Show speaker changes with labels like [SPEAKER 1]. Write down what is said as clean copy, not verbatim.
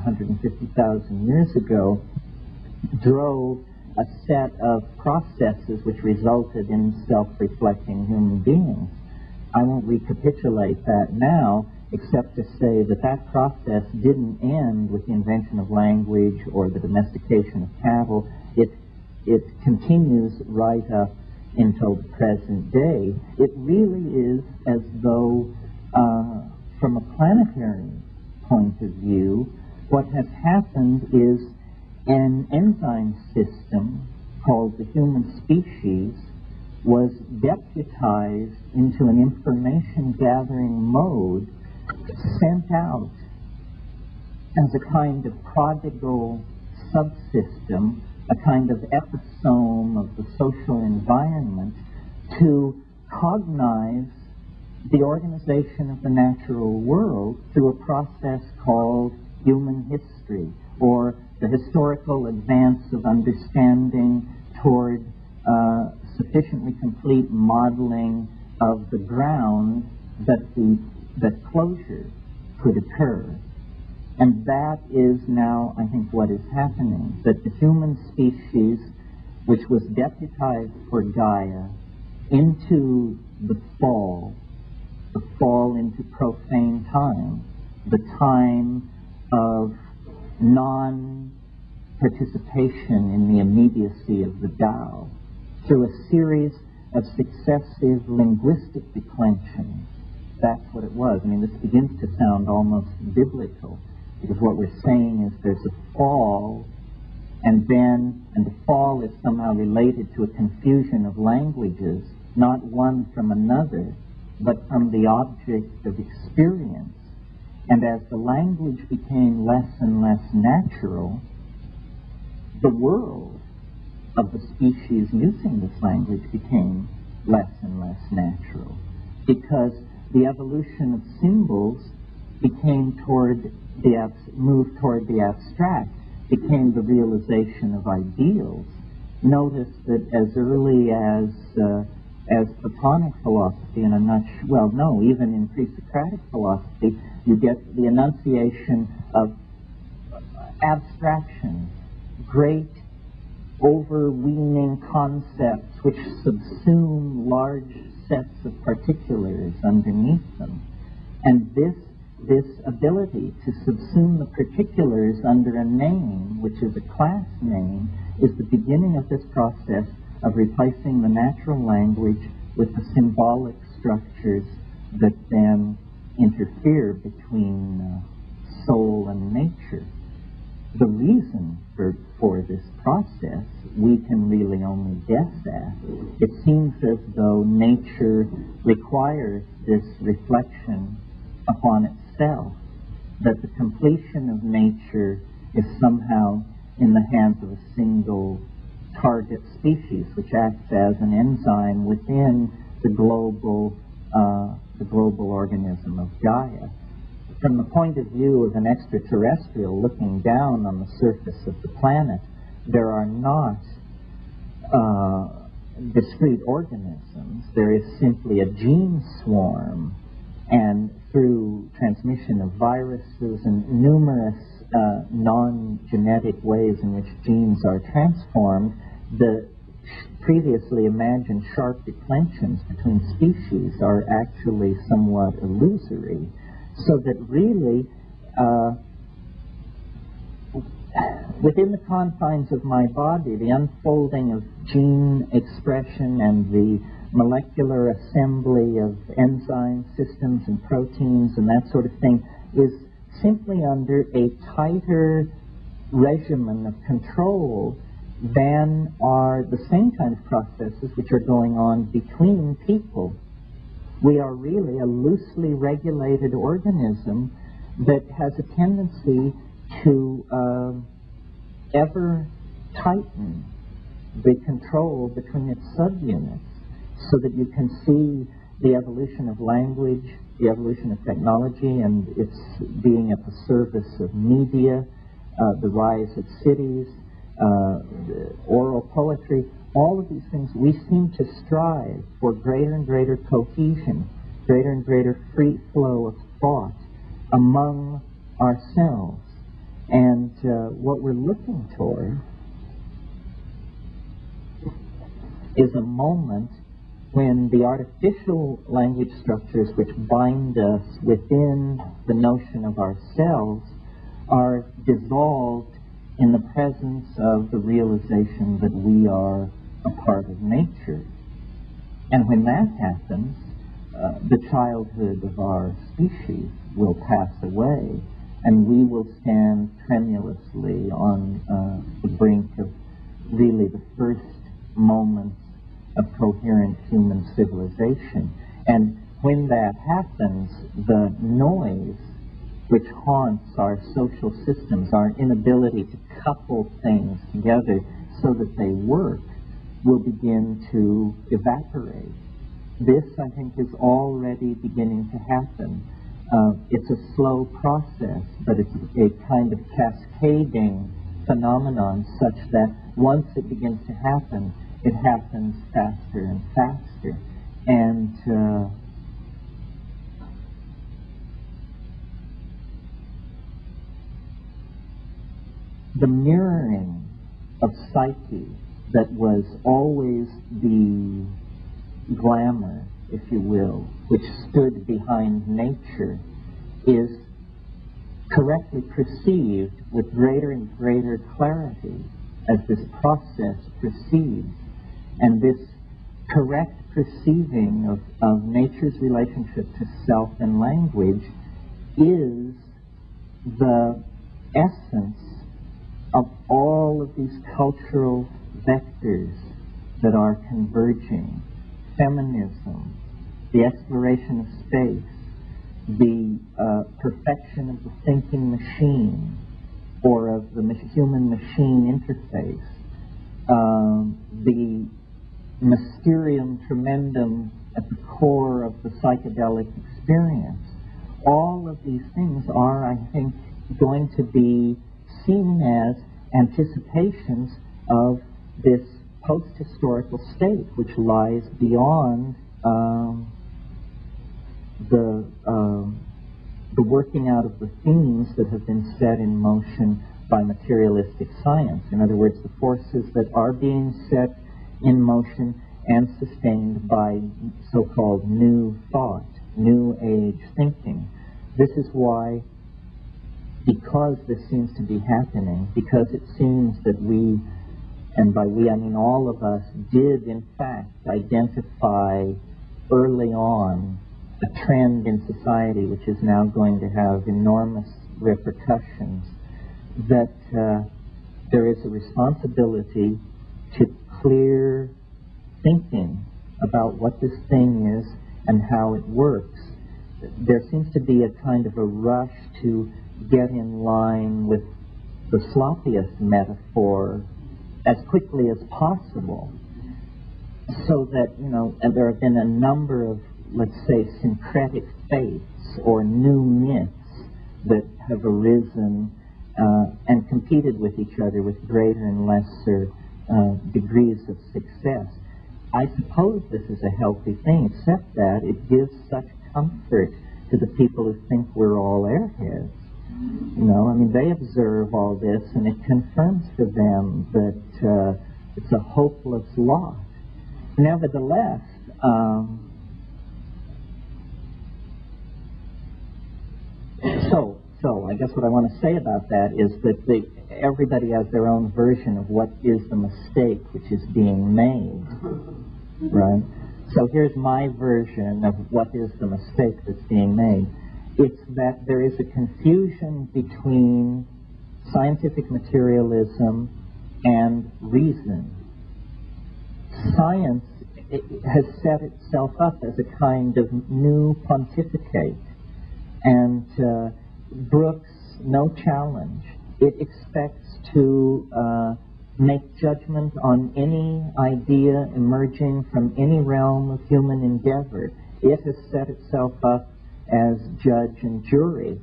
[SPEAKER 1] 150,000 years ago, drove a set of processes which resulted in self-reflecting human beings. I won't recapitulate that now, except to say that that process didn't end with the invention of language or the domestication of cattle. It continues right up until the present day. It really is as though, from a planetary point of view, what has happened is an enzyme system called the human species was deputized into an information-gathering mode, sent out as a kind of prodigal subsystem, a kind of episome of the social environment, to cognize the organization of the natural world through a process called human history, or the historical advance of understanding toward sufficiently complete modeling of the ground that closure could occur. And that is now, I think, what is happening, that the human species, which was deputized for Gaia into the fall into profane time, the time of non-participation in the immediacy of the Tao, through a series of successive linguistic declensions. That's what it was. I mean, this begins to sound almost biblical, because what we're saying is there's a fall, and the fall is somehow related to a confusion of languages, not one from another, but from the object of experience. And as the language became less and less natural, the world of the species using this language became less and less natural, because the evolution of symbols moved toward the abstract, became the realization of ideals. Notice that as early as Platonic philosophy, and I'm not sure, well, no, even in pre-Socratic philosophy, you get the enunciation of abstractions, great overweening concepts which subsume large sets of particulars underneath them. And this ability to subsume the particulars under a name, which is a class name, is the beginning of this process of replacing the natural language with the symbolic structures that then interfere between soul and nature. The reason for this process we can really only guess at. It seems as though nature requires this reflection upon itself, that the completion of nature is somehow in the hands of a single target species, which acts as an enzyme within the global organism of Gaia. From the point of view of an extraterrestrial looking down on the surface of the planet, there are not discrete organisms. There is simply a gene swarm, and through transmission of viruses and numerous non-genetic ways in which genes are transformed, the previously imagined sharp declensions between species are actually somewhat illusory. So that really, within the confines of my body, the unfolding of gene expression and the molecular assembly of enzyme systems and proteins and that sort of thing is simply under a tighter regimen of control than are the same kind of processes which are going on between people. We are really a loosely regulated organism that has a tendency to ever tighten the control between its subunits, so that you can see the evolution of language, the evolution of technology, and its being at the service of media, the rise of cities, oral poetry. All of these things, we seem to strive for greater and greater cohesion, greater and greater free flow of thought among ourselves. And what we're looking toward is a moment when the artificial language structures which bind us within the notion of ourselves are dissolved in the presence of the realization that we are a part of nature. And when that happens, the childhood of our species will pass away, and we will stand tremulously on the brink of really the first moments of coherent human civilization. And when that happens, the noise which haunts our social systems, our inability to couple things together so that they work, will begin to evaporate. This, I think, is already beginning to happen. It's a slow process, but it's a kind of cascading phenomenon such that once it begins to happen, it happens faster and faster. And the mirroring of psyche that was always the glamour, if you will, which stood behind nature, is correctly perceived with greater and greater clarity as this process proceeds. And this correct perceiving of nature's relationship to self and language is the essence of all of these cultural vectors that are converging. Feminism, the exploration of space, the perfection of the thinking machine, or of the human-machine interface, the mysterium tremendum at the core of the psychedelic experience. All of these things are, I think, going to be seen as anticipations of this post-historical state which lies beyond the working out of the themes that have been set in motion by materialistic science. In other words, the forces that are being set in motion and sustained by so-called new thought, new age thinking. This is why, because this seems to be happening, because it seems that we, and by we I mean all of us, did in fact identify early on a trend in society which is now going to have enormous repercussions, that there is a responsibility to clear thinking about what this thing is and how it works. There seems to be a kind of a rush to get in line with the sloppiest metaphor as quickly as possible, so that, you know, and there have been a number of, let's say, syncretic faiths or new myths that have arisen and competed with each other with greater and lesser degrees of success. I suppose this is a healthy thing, except that it gives such comfort to the people who think we're all airheads. You know, I mean, they observe all this, and it confirms for them that it's a hopeless lot. Nevertheless, so I guess what I want to say about that is that everybody has their own version of what is the mistake which is being made, right? So here's my version of what is the mistake that's being made. It's that there is a confusion between scientific materialism and reason. Science has set itself up as a kind of new pontificate, and brooks no challenge. It expects to make judgment on any idea emerging from any realm of human endeavor. It has set itself up as judge and jury.